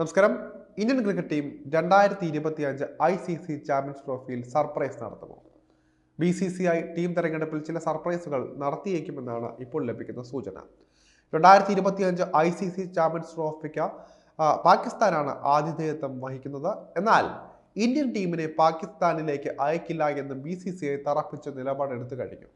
നമസ്കാരം. Indian cricket team 2025 ICC champions ട്രോഫിയിൽ surprise നടത്തുമോ? BCCI ടീം തെരഞ്ഞെടുപ്പിൽ ചില സർപ്രൈസുകൾ നടത്തിയേക്കുമെന്നാണ് ഇപ്പോൾ ലഭിക്കുന്ന സൂചന. 2025 ICC ചാമ്പ്യൻസ് ട്രോഫിക്ക് പാകിസ്ഥാനാണ് ആതിഥേയത്വം വഹിക്കുന്നത്. എന്നാൽ ഇന്ത്യൻ ടീമിനെ പാകിസ്ഥാനിലേക്ക് അയക്കില്ല എന്ന് BCCI തറപ്പിച്ച നിലപാടെടുത്തു കഴിഞ്ഞു.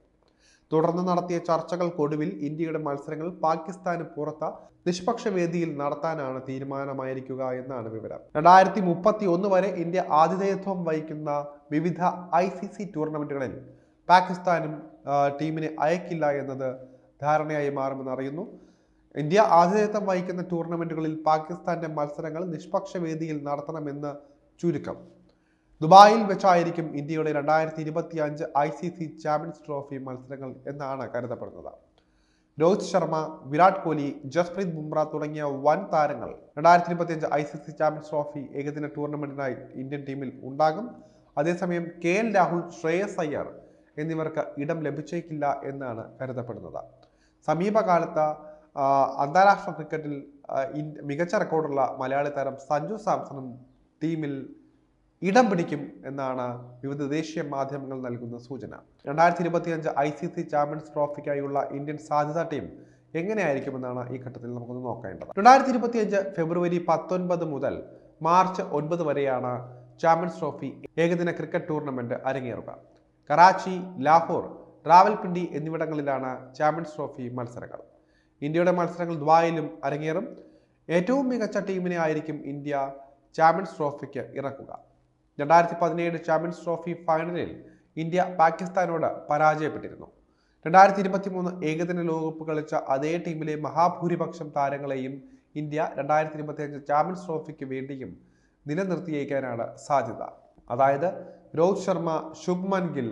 തുടർന്ന് നടത്തിയ ചർച്ചകൾക്കൊടുവിൽ ഇന്ത്യയുടെ മത്സരങ്ങൾ പാകിസ്ഥാന് പുറത്ത് നിഷ്പക്ഷ വേദിയിൽ നടത്താനാണ് തീരുമാനമായിരിക്കുക എന്നാണ് വിവരം. 2031 വരെ ഇന്ത്യ ആതിഥേയത്വം വഹിക്കുന്ന വിവിധ ICC ടൂർണമെന്റുകളിൽ പാകിസ്ഥാനും ടീമിനെ അയക്കില്ല എന്നത് ധാരണയായി മാറുമെന്ന് അറിയുന്നു. ഇന്ത്യ ആതിഥേയത്വം വഹിക്കുന്ന ടൂർണമെന്റുകളിൽ പാകിസ്ഥാന്റെ മത്സരങ്ങൾ നിഷ്പക്ഷ വേദിയിൽ നടത്തണമെന്ന് ചുരുക്കം. ദുബായിൽ വെച്ചായിരിക്കും ഇന്ത്യയുടെ 2025 ICC ചാമ്പ്യൻസ് ട്രോഫി മത്സരങ്ങൾ എന്നാണ് കരുതപ്പെടുന്നത്. രോഹിത് ശർമ്മ, വിരാട് കോഹ്ലി, ജസ്പ്രീത് ബുംറ തുടങ്ങിയ വൻ താരങ്ങൾ 2025 ICC ചാമ്പ്യൻസ് ട്രോഫി ഏകദിന ടൂർണമെന്റിനായി ഇന്ത്യൻ ടീമിൽ ഉണ്ടാകും. അതേസമയം KL രാഹുൽ, ശ്രേയസ് അയ്യർ എന്നിവർക്ക് ഇടം ലഭിച്ചേക്കില്ല എന്നാണ് കരുതപ്പെടുന്നത്. സമീപകാലത്ത് അന്താരാഷ്ട്ര ക്രിക്കറ്റിൽ മികച്ച റെക്കോർഡുള്ള മലയാളി താരം സഞ്ജു സാംസണും ടീമിൽ ഇടം പിടിക്കും എന്നാണ് വിവിധ ദേശീയ മാധ്യമങ്ങൾ നൽകുന്ന സൂചന. 2025 ICC ചാമ്പ്യൻസ് ട്രോഫിക്കായുള്ള ഇന്ത്യൻ സാധ്യതാ ടീം എങ്ങനെയായിരിക്കുമെന്നാണ് ഈ ഘട്ടത്തിൽ നമുക്കൊന്ന് നോക്കേണ്ടത്. 2025 ഫെബ്രുവരി 19 മുതൽ മാർച്ച് 9 വരെയാണ് ചാമ്പ്യൻസ് ട്രോഫി ഏകദിന ക്രിക്കറ്റ് ടൂർണമെന്റ് അരങ്ങേറുക. കറാച്ചി, ലാഹോർ, റാവൽപിണ്ടി എന്നിവിടങ്ങളിലാണ് ചാമ്പ്യൻസ് ട്രോഫി മത്സരങ്ങൾ. ഇന്ത്യയുടെ മത്സരങ്ങൾ ദുബായിലും അരങ്ങേറും. ഏറ്റവും മികച്ച ടീമിനെ ആയിരിക്കും ഇന്ത്യ ചാമ്പ്യൻസ് ട്രോഫിക്ക് ഇറക്കുക. 2017 ചാമ്പ്യൻസ് ട്രോഫി ഫൈനലിൽ ഇന്ത്യ പാകിസ്ഥാനോട് പരാജയപ്പെട്ടിരുന്നു. 2023 ഏകദിന ലോകകപ്പ് കളിച്ച അതേ ടീമിലെ മഹാഭൂരിപക്ഷം താരങ്ങളെയും ഇന്ത്യ 2025 ചാമ്പ്യൻസ് ട്രോഫിക്ക് വേണ്ടിയും നിലനിർത്തിയേക്കാനാണ് സാധ്യത. അതായത് രോഹിത് ശർമ്മ, ശുഭ്മൻ ഗിൽ,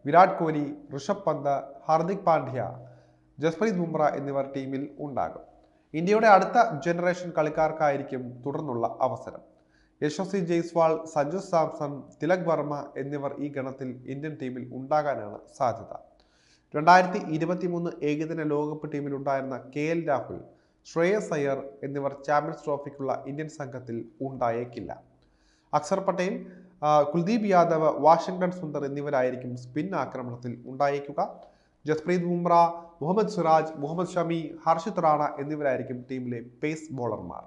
വിരാട് കോഹ്ലി, ഋഷഭ് പന്ത്, ഹാർദിക് പാണ്ഡ്യ, ജസ്പ്രീത് ബുംറ എന്നിവർ ടീമിൽ ഉണ്ടാകും. ഇന്ത്യയുടെ അടുത്ത ജനറേഷൻ കളിക്കാർക്കായിരിക്കും തുടർന്നുള്ള അവസരം. യശസ്വി ജയ്സ്വാൾ, സഞ്ജു സാംസൺ, തിലക് വർമ്മ എന്നിവർ ഈ ഗണത്തിൽ ഇന്ത്യൻ ടീമിൽ ഉണ്ടാകാനാണ് സാധ്യത. 2023 ഏകദിന ലോകകപ്പ് ടീമിൽ ഉണ്ടായിരുന്ന KL രാഹുൽ, ശ്രേയസ് അയ്യർ എന്നിവർ ചാമ്പ്യൻസ് ട്രോഫിക്കുള്ള ഇന്ത്യൻ സംഘത്തിൽ ഉണ്ടായേക്കില്ല. അക്സർ പട്ടേൽ, കുൽദീപ് യാദവ്, വാഷിംഗ്ടൺ സുന്ദർ എന്നിവരായിരിക്കും സ്പിൻ ആക്രമണത്തിൽ ഉണ്ടായേക്കുക. ജസ്പ്രീത് ബുംറ, മുഹമ്മദ് സിറാജ്, മുഹമ്മദ് ഷമി, ഹർഷിത് റാണ എന്നിവരായിരിക്കും ടീമിലെ പേസ് ബോളർമാർ.